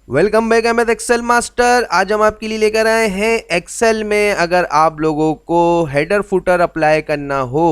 Welcome back MS Excel master. आज हम आपके लिए लेकर आए हैं एक्सेल में अगर आप लोगों को हेडर फुटर अप्लाई करना हो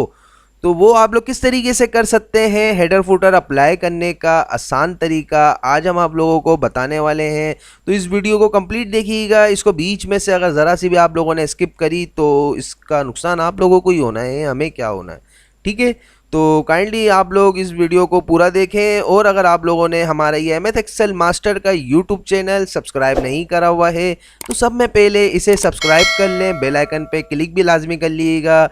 तो वो आप लोग किस तरीके से कर सकते हैं। हेडर फुटर अप्लाई करने का आसान तरीका आज हम आप लोगों को बताने वाले हैं, तो इस वीडियो को कंप्लीट देखिएगा। इसको बीच में से अगर ज़रा सी भी आप लोगों ने स्किप करी तो इसका नुकसान आप लोगों को ही होना है, हमें क्या होना है। ठीक है, तो काइंडली आप लोग इस वीडियो को पूरा देखें। और अगर आप लोगों ने हमारा ये एमएस एक्सेल मास्टर का यूट्यूब चैनल सब्सक्राइब नहीं करा हुआ है तो सब में पहले इसे सब्सक्राइब कर लें, बेल आइकन पे क्लिक भी लाजमी कर लीजिएगा।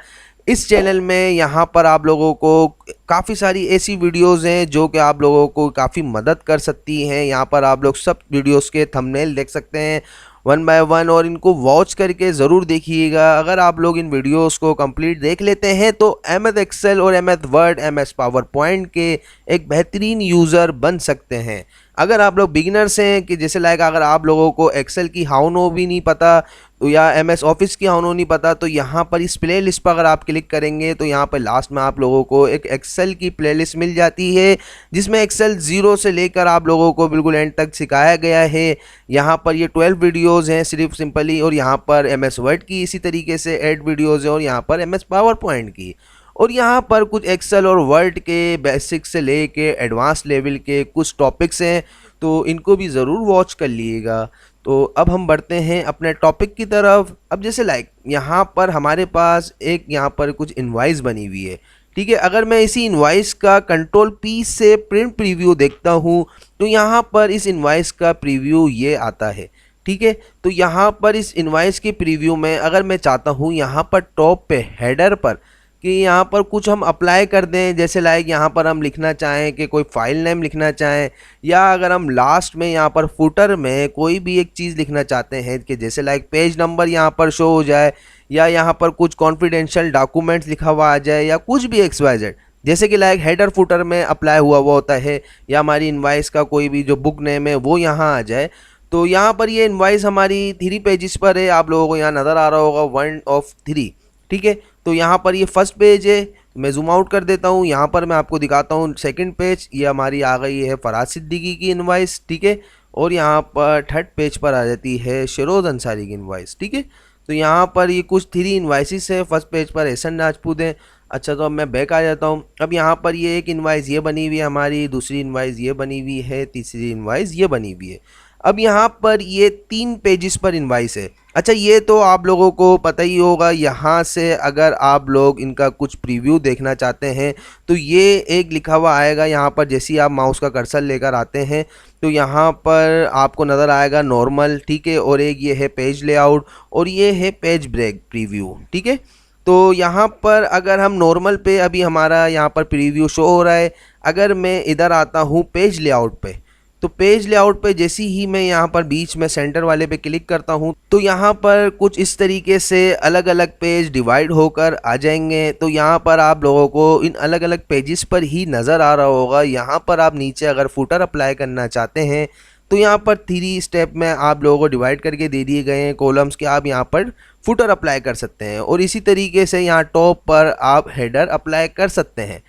इस चैनल में यहाँ पर आप लोगों को काफ़ी सारी ऐसी वीडियोस हैं जो कि आप लोगों को काफ़ी मदद कर सकती हैं। यहाँ पर आप लोग सब वीडियोस के थंबनेल देख सकते हैं वन बाय वन, और इनको वॉच करके ज़रूर देखिएगा। अगर आप लोग इन वीडियोस को कंप्लीट देख लेते हैं तो एमएस एक्सेल और MS word, MS power point के एक बेहतरीन यूज़र बन सकते हैं। अगर आप लोग बिगिनर्स हैं कि जैसे लाइक अगर आप लोगों को एक्सेल की हाउ नो भी नहीं पता तो या एमएस ऑफिस की हाउ नो नहीं पता, तो यहाँ पर इस प्ले लिस्ट पर अगर आप क्लिक करेंगे तो यहाँ पर लास्ट में आप लोगों को एक एक्सेल की प्लेलिस्ट मिल जाती है जिसमें एक्सेल 0 से लेकर आप लोगों को बिल्कुल एंड तक सिखाया गया है। यहाँ पर ये 12 वीडियोज़ हैं सिर्फ सिंपली, और यहाँ पर एमएस वर्ड की इसी तरीके से 8 वीडियोज़ हैं, और यहाँ पर एमएस पावर पॉइंट की, और यहाँ पर कुछ एक्सेल और वर्ड के बेसिक से लेके एडवांस लेवल के कुछ टॉपिक्स हैं, तो इनको भी ज़रूर वॉच कर लीजिएगा। तो अब हम बढ़ते हैं अपने टॉपिक की तरफ। अब जैसे लाइक यहाँ पर हमारे पास एक यहाँ पर कुछ इनवाइस बनी हुई है। ठीक है, अगर मैं इसी इनवाइस का कंट्रोल पी से प्रिंट प्रीव्यू देखता हूँ तो यहाँ पर इस इनवाइस का प्रीव्यू ये आता है। ठीक है, तो यहाँ पर इस इनवाइस के प्रीव्यू में अगर मैं चाहता हूँ यहाँ पर टॉप पे हेडर पर कि यहाँ पर कुछ हम अप्लाई कर दें, जैसे लाइक यहाँ पर हम लिखना चाहें कि कोई फाइल नेम लिखना चाहें, या अगर हम लास्ट में यहाँ पर फुटर में कोई भी एक चीज़ लिखना चाहते हैं कि जैसे लाइक पेज नंबर यहाँ पर शो हो जाए, या यहाँ पर कुछ कॉन्फिडेंशियल डॉक्यूमेंट्स लिखा हुआ आ जाए, या कुछ भी XYZ, जैसे कि लाइक हेडर फुटर में अप्लाई हुआ होता है, या हमारी इनवाइस का कोई भी जो बुक नेम है वो यहाँ आ जाए। तो यहाँ पर ये इनवाइस हमारी 3 पेजेस पर है, आप लोगों को यहाँ नज़र आ रहा होगा 1 of 3। ठीक है, तो यहाँ पर ये फर्स्ट पेज है, मैं जूम आउट कर देता हूँ, यहाँ पर मैं आपको दिखाता हूँ सेकंड पेज, ये हमारी आ गई है फराज सिद्दीकी की इनवाइस। ठीक है, और यहाँ पर थर्ड पेज पर आ जाती है शिरोज अंसारी की इनवाइस। ठीक है, तो यहाँ पर ये कुछ 3 इनवाइसिस हैं। फर्स्ट पेज पर एहसन राजपूत हैं। अच्छा, तो अब मैं बैक आ जाता हूँ। अब यहाँ पर ये एक इनवाइस ये बनी हुई है हमारी, दूसरी इनवाइस ये बनी हुई है, तीसरी इनवाइस ये बनी हुई है। अब यहाँ पर ये 3 पेजेस पर इनवाइस है। अच्छा, ये तो आप लोगों को पता ही होगा। यहाँ से अगर आप लोग इनका कुछ प्रीव्यू देखना चाहते हैं तो ये एक लिखा हुआ आएगा यहाँ पर, जैसे ही आप माउस का कर्सर लेकर आते हैं तो यहाँ पर आपको नज़र आएगा नॉर्मल। ठीक है, और एक ये है पेज लेआउट, और ये है पेज ब्रेक प्रीव्यू। ठीक है, तो यहाँ पर अगर हम नॉर्मल पे अभी हमारा यहाँ पर प्रीव्यू शो हो रहा है, अगर मैं इधर आता हूँ पेज लेआउट पे, तो पेज लेआउट पे जैसे ही मैं यहाँ पर बीच में सेंटर वाले पे क्लिक करता हूँ तो यहाँ पर कुछ इस तरीके से अलग अलग पेज डिवाइड होकर आ जाएंगे। तो यहाँ पर आप लोगों को इन अलग अलग पेजेस पर ही नज़र आ रहा होगा। यहाँ पर आप नीचे अगर फुटर अप्लाई करना चाहते हैं तो यहाँ पर 3 स्टेप में आप लोगों को डिवाइड करके दे दिए गए हैं कॉलम्स के, आप यहाँ पर फुटर अप्लाई कर सकते हैं, और इसी तरीके से यहाँ टॉप पर आप हेडर अप्लाई कर सकते हैं।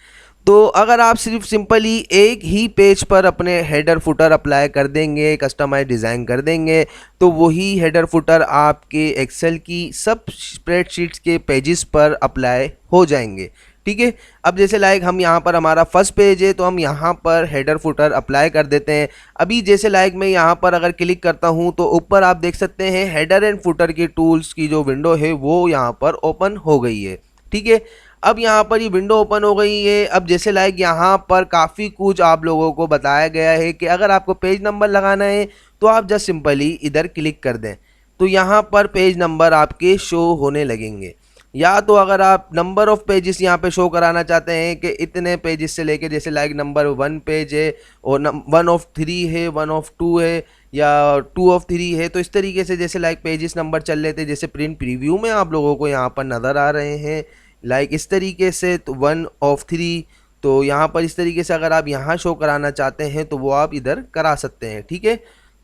तो अगर आप सिर्फ सिंपली एक ही पेज पर अपने हेडर फुटर अप्लाई कर देंगे, कस्टमाइज डिज़ाइन कर देंगे, तो वही हेडर फुटर आपके एक्सेल की सब स्प्रेडशीट्स के पेजेस पर अप्लाई हो जाएंगे। ठीक है, अब जैसे लाइक हम यहाँ पर हमारा फर्स्ट पेज है तो हम यहाँ पर हेडर फुटर अप्लाई कर देते हैं। अभी जैसे लाइक मैं यहाँ पर अगर क्लिक करता हूँ तो ऊपर आप देख सकते हैं हेडर एंड फुटर की टूल्स की जो विंडो है वो यहाँ पर ओपन हो गई है। ठीक है, अब यहाँ पर ये विंडो ओपन हो गई है। अब जैसे लाइक यहाँ पर काफ़ी कुछ आप लोगों को बताया गया है कि अगर आपको पेज नंबर लगाना है तो आप जस्ट सिंपली इधर क्लिक कर दें तो यहाँ पर पेज नंबर आपके शो होने लगेंगे। या तो अगर आप नंबर ऑफ़ पेजेस यहाँ पे शो कराना चाहते हैं कि इतने पेजेस से लेके जैसे लाइक नंबर 1 पेज है, और 1 of 3 है, 1 of 2 है, या 2 of 3 है, तो इस तरीके से जैसे लाइक पेजेस नंबर चल रहे थे जैसे प्रिंट प्रीव्यू में आप लोगों को यहाँ पर नज़र आ रहे हैं लाइक इस तरीके से, तो 1 of 3। तो यहाँ पर इस तरीके से अगर आप यहाँ शो कराना चाहते हैं तो वो आप इधर करा सकते हैं। ठीक है,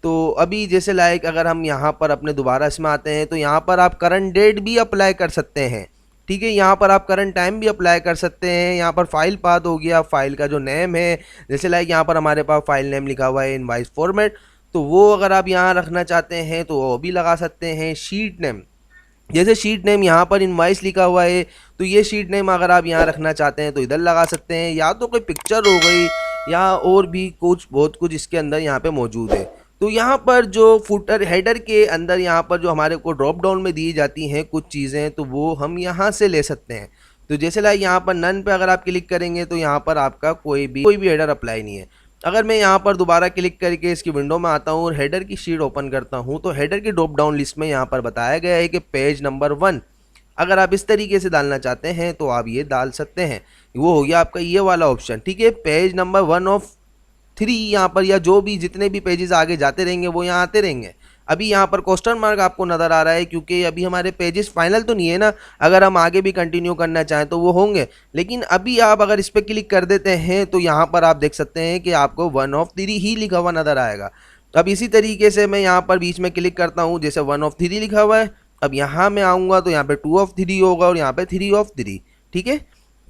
तो अभी जैसे लाइक अगर हम यहाँ पर अपने दोबारा इसमें आते हैं तो यहाँ पर आप करंट डेट भी अप्लाई कर सकते हैं। ठीक है, यहाँ पर आप करंट टाइम भी अप्लाई कर सकते हैं। यहाँ पर फाइल पाथ हो गया, फाइल का जो नेम है, जैसे लाइक यहाँ पर हमारे पास फाइल नेम लिखा हुआ है इनवाइस फॉर्मेट, तो वो अगर आप यहाँ रखना चाहते हैं तो वो भी लगा सकते हैं। शीट नेम, जैसे शीट नेम यहाँ पर इनवाइस लिखा हुआ है तो ये शीट नेम अगर आप यहाँ रखना चाहते हैं तो इधर लगा सकते हैं, या तो कोई पिक्चर हो गई या और भी कुछ बहुत कुछ इसके अंदर यहाँ पे मौजूद है। तो यहाँ पर जो फुटर हेडर के अंदर यहाँ पर जो हमारे को ड्रॉप डाउन में दी जाती हैं कुछ चीज़ें, तो वो हम यहाँ से ले सकते हैं। तो जैसे लाइक यहाँ पर नन पे अगर आप क्लिक करेंगे तो यहाँ पर आपका कोई भी हेडर अप्लाई नहीं है। अगर मैं यहाँ पर दोबारा क्लिक करके इसकी विंडो में आता हूँ और हेडर की शीट ओपन करता हूँ तो हेडर की ड्रॉप डाउन लिस्ट में यहाँ पर बताया गया है कि पेज नंबर 1 अगर आप इस तरीके से डालना चाहते हैं तो आप ये डाल सकते हैं। वो हो गया आपका ये वाला ऑप्शन, ठीक है। पेज नंबर 1 ऑफ 3 यहाँ पर, या जो भी जितने भी पेजेस आगे जाते रहेंगे वो यहाँ आते रहेंगे। अभी यहाँ पर क्वेश्चन मार्क आपको नज़र आ रहा है क्योंकि अभी हमारे पेजेस फाइनल तो नहीं है ना, अगर हम आगे भी कंटिन्यू करना चाहें तो वो होंगे। लेकिन अभी आप अगर इस पर क्लिक कर देते हैं तो यहाँ पर आप देख सकते हैं कि आपको 1 ऑफ 3 ही लिखा हुआ नज़र आएगा। अब इसी तरीके से मैं यहाँ पर बीच में क्लिक करता हूँ, जैसे 1 ऑफ 3 लिखा हुआ है, अब यहाँ मैं आऊँगा तो यहाँ पे 2 ऑफ 3 होगा और यहाँ पे 3 ऑफ 3, ठीक है।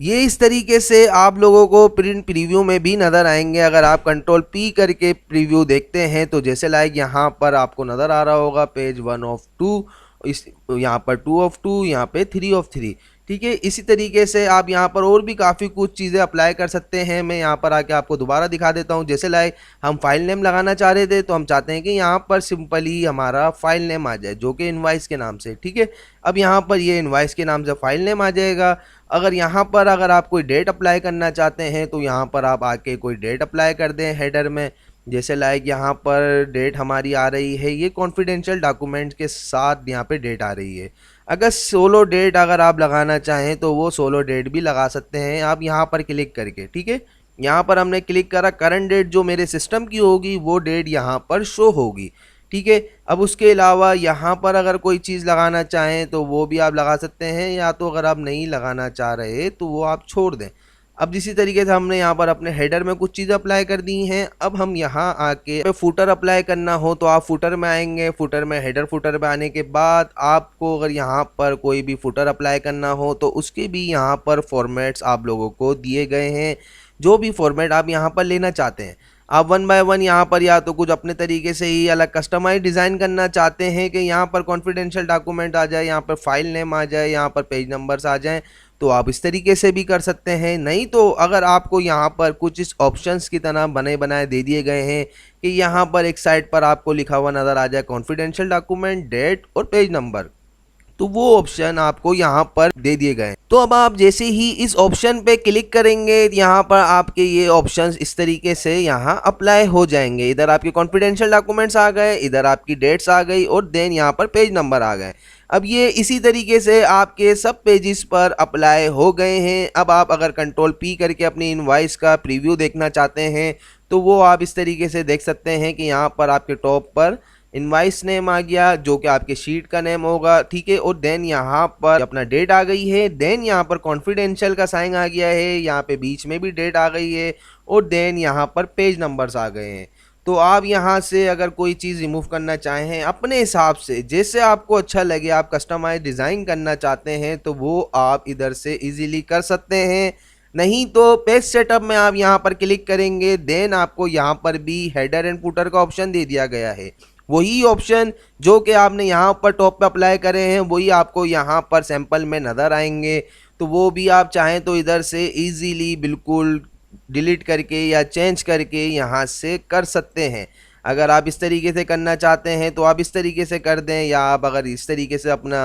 ये इस तरीके से आप लोगों को प्रिंट प्रीव्यू में भी नज़र आएंगे। अगर आप कंट्रोल पी करके प्रीव्यू देखते हैं तो जैसे लाइक यहाँ पर आपको नज़र आ रहा होगा पेज 1 ऑफ 2, इस यहाँ पर 2 ऑफ 2, यहाँ पे 3 ऑफ 3, ठीक है। इसी तरीके से आप यहाँ पर और भी काफ़ी कुछ चीज़ें अप्लाई कर सकते हैं। मैं यहाँ पर आके आपको दोबारा दिखा देता हूँ। जैसे लाइक हम फाइल नेम लगाना चाह रहे थे तो हम चाहते हैं कि यहाँ पर सिंपली हमारा फाइल नेम आ जाए जो कि इनवाइस के नाम से, ठीक है। अब यहाँ पर ये इनवाइस के नाम से फाइल नेम आ जाएगा। अगर यहाँ पर अगर आप कोई डेट अप्लाई करना चाहते हैं तो यहाँ पर आप आके कोई डेट अप्लाई कर दें हेडर में। जैसे लाइक यहाँ पर डेट हमारी आ रही है, ये कॉन्फिडेंशियल डॉक्यूमेंट के साथ यहाँ पे डेट आ रही है। अगर सोलो डेट अगर आप लगाना चाहें तो वो सोलो डेट भी लगा सकते हैं आप यहाँ पर क्लिक करके, ठीक है। यहाँ पर हमने क्लिक करा, करंट डेट जो मेरे सिस्टम की होगी वो डेट यहाँ पर शो होगी, ठीक है। अब उसके अलावा यहाँ पर अगर कोई चीज़ लगाना चाहें तो वो भी आप लगा सकते हैं, या तो अगर आप नहीं लगाना चाह रहे तो वो आप छोड़ दें। अब इसी तरीके से हमने यहाँ पर अपने हेडर में कुछ चीज़ें अप्लाई कर दी हैं। अब हम यहाँ आके फुटर अप्लाई करना हो तो आप फुटर में आएंगे। फुटर में हेडर फुटर में आने के बाद आपको अगर यहाँ पर कोई भी फुटर अप्लाई करना हो तो उसके भी यहाँ पर फॉर्मेट्स आप लोगों को दिए गए हैं। जो भी फॉर्मेट आप यहाँ पर लेना चाहते हैं आप 1 बाय 1 यहाँ पर या तो कुछ अपने तरीके से ही अलग कस्टमाइज डिज़ाइन करना चाहते हैं कि यहाँ पर कॉन्फिडेंशियल डॉक्यूमेंट आ जाए, यहाँ पर फाइल नेम आ जाए, यहाँ पर पेज नंबर्स आ जाएं, तो आप इस तरीके से भी कर सकते हैं। नहीं तो अगर आपको यहाँ पर कुछ इस ऑप्शंस की तरह बने बनाए दे दिए गए हैं कि यहाँ पर एक साइड पर आपको लिखा हुआ नज़र आ जाए कॉन्फिडेंशियल डॉक्यूमेंट, डेट और पेज नंबर, तो वो ऑप्शन आपको यहाँ पर दे दिए गए। तो अब आप जैसे ही इस ऑप्शन पे क्लिक करेंगे यहाँ पर आपके ये ऑप्शंस इस तरीके से यहाँ अप्लाई हो जाएंगे। इधर आपके कॉन्फिडेंशियल डॉक्यूमेंट्स आ गए, इधर आपकी डेट्स आ गई और देन यहाँ पर पेज नंबर आ गए। अब ये इसी तरीके से आपके सब पेजेस पर अप्लाई हो गए हैं। अब आप अगर कंट्रोल पी करके अपनी इनवाइस का प्रीव्यू देखना चाहते हैं तो वो आप इस तरीके से देख सकते हैं कि यहाँ पर आपके टॉप पर इनवाइस नेम आ गया जो कि आपके शीट का नेम होगा, ठीक है। और देन यहाँ पर अपना डेट आ गई है, देन यहाँ पर कॉन्फिडेंशियल का साइन आ गया है, यहाँ पे बीच में भी डेट आ गई है और देन यहाँ पर पेज नंबर्स आ गए हैं। तो आप यहाँ से अगर कोई चीज़ रिमूव करना चाहें अपने हिसाब से जैसे आपको अच्छा लगे, आप कस्टमाइज डिज़ाइन करना चाहते हैं तो वो आप इधर से इजीली कर सकते हैं। नहीं तो पेज सेटअप में आप यहाँ पर क्लिक करेंगे, देन आपको यहाँ पर भी हेडर एंड फुटर का ऑप्शन दे दिया गया है। वही ऑप्शन जो कि आपने यहाँ पर टॉप पे अप्लाई करे हैं वही आपको यहाँ पर सैंपल में नज़र आएंगे। तो वो भी आप चाहें तो इधर से इजीली बिल्कुल डिलीट करके या चेंज करके यहाँ से कर सकते हैं। अगर आप इस तरीके से करना चाहते हैं तो आप इस तरीके से कर दें, या आप अगर इस तरीके से अपना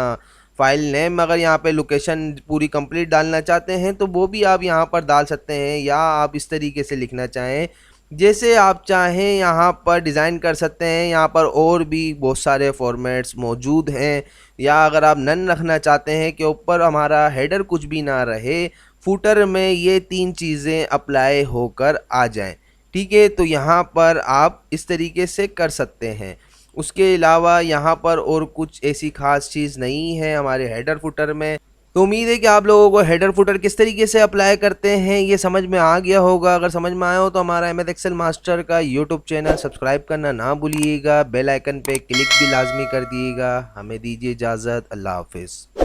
फाइल नेम अगर यहाँ पे लोकेशन पूरी कंप्लीट डालना चाहते हैं तो वो भी आप यहाँ पर डाल सकते हैं, या आप इस तरीके से लिखना चाहें जैसे आप चाहें यहाँ पर डिज़ाइन कर सकते हैं। यहाँ पर और भी बहुत सारे फॉर्मेट्स मौजूद हैं, या अगर आप नन रखना चाहते हैं कि ऊपर हमारा हेडर कुछ भी ना रहे, फुटर में ये 3 चीज़ें अप्लाई होकर आ जाएं, ठीक है। तो यहाँ पर आप इस तरीके से कर सकते हैं। उसके अलावा यहाँ पर और कुछ ऐसी ख़ास चीज़ नहीं है हमारे हेडर फुटर में। तो उम्मीद है कि आप लोगों को हेडर फुटर किस तरीके से अप्लाई करते हैं ये समझ में आ गया होगा। अगर समझ में आया हो तो हमारा MS एक्सेल मास्टर का यूट्यूब चैनल सब्सक्राइब करना ना भूलिएगा, बेल आइकन पे क्लिक भी लाजमी कर दिएगा। हमें दीजिए इजाज़त, अल्लाह हाफिज़।